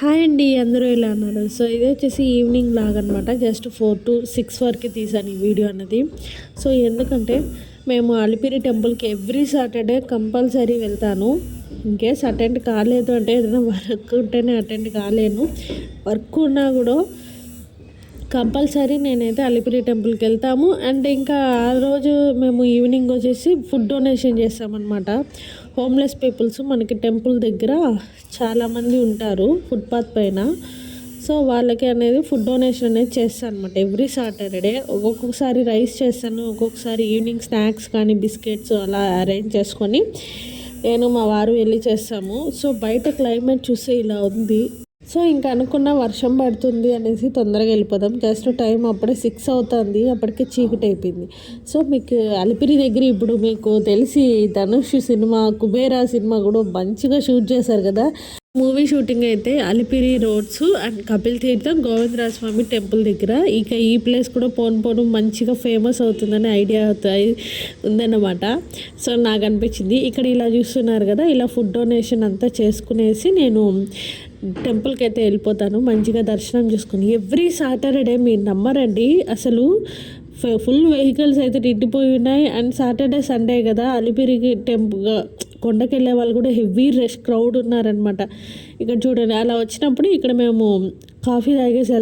Hi అండి, అందరూ ఎలా ఉన్నారు? సో ఇది వచ్చేసి ఈవినింగ్ లాగా అనమాట. జస్ట్ 4 to 6 వరకు తీసాను ఈ వీడియో అన్నది. సో ఎందుకంటే మేము అలిపిరి టెంపుల్కి ఎవ్రీ సాటర్డే కంపల్సరీ వెళ్తాను. ఇన్కేస్ అటెండ్ కాలేదు అంటే ఏదైనా వర్క్ ఉంటేనే అటెండ్ కాలేను. వర్క్ ఉన్నా కూడా కంపల్సరీ నేనైతే అలిపిరి టెంపుల్కి వెళ్తాము. అండ్ ఇంకా ఆ రోజు మేము ఈవినింగ్ వచ్చేసి ఫుడ్ డొనేషన్ చేస్తామన్నమాట. హోమ్లెస్ పీపుల్స్ మనకి టెంపుల్ దగ్గర చాలామంది ఉంటారు ఫుట్పాత్ పైన. సో వాళ్ళకి అనేది ఫుడ్ డొనేషన్ అనేది చేస్తాను అనమాట ఎవ్రీ సాటర్డే. ఒక్కొక్కసారి రైస్ చేస్తాను, ఒక్కొక్కసారి ఈవినింగ్ స్నాక్స్ కానీ బిస్కెట్స్ అలా అరేంజ్ చేసుకొని నేను మా వారు వెళ్ళి చేస్తాము. సో బయట క్లైమేట్ చూస్తే ఇలా ఉంది. సో ఇంకా అనుకున్న వర్షం పడుతుంది అనేసి తొందరగా వెళ్ళిపోదాం. జస్ట్ టైం అప్పుడే 6 అవుతుంది, అప్పటికే చీకటి అయిపోయింది. సో మీకు అలిపిరి దగ్గర ఇప్పుడు మీకు తెలిసి ధనుష్ సినిమా కుబేరా సినిమా కూడా మంచిగా షూట్ చేశారు కదా. మూవీ షూటింగ్ అయితే అలిపిరి రోడ్స్ అండ్ కపిల్ తీర్థం గోవిందరాజ స్వామి టెంపుల్ దగ్గర. ఇక ఈ ప్లేస్ కూడా పోను మంచిగా ఫేమస్ అవుతుందని ఐడియా ఉందన్నమాట. సో నాకు అనిపించింది ఇక్కడ ఇలా చూస్తున్నారు కదా, ఇలా ఫుడ్ డొనేషన్ అంతా చేసుకునేసి నేను టెంపుల్కి అయితే వెళ్ళిపోతాను. మంచిగా దర్శనం చేసుకుని ఎవ్రీ సాటర్డే మీరు నమ్మరండి అసలు ఫుల్ వెహికల్స్ అయితే నిండిపోయి ఉన్నాయి. అండ్ సాటర్డే సండే కదా, అలిపిరికి కొండకి వెళ్ళే వాళ్ళు కూడా హెవీ రష్ క్రౌడ్ ఉన్నారనమాట. ఇక్కడ చూడండి అలా వచ్చినప్పుడు ఇక్కడ మేము కాఫీ తాగేసి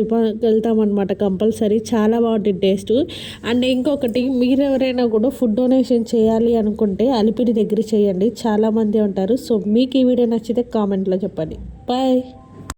వెళ్తామన్నమాట కంపల్సరీ. చాలా బాగుంటుంది టేస్ట్. అండ్ ఇంకొకటి, మీరు ఎవరైనా కూడా ఫుడ్ డొనేషన్ చేయాలి అనుకుంటే అలిపిరి దగ్గర చేయండి, చాలామంది ఉంటారు. సో మీకు ఈ వీడియో నచ్చితే కామెంట్లో చెప్పండి. బాయ్.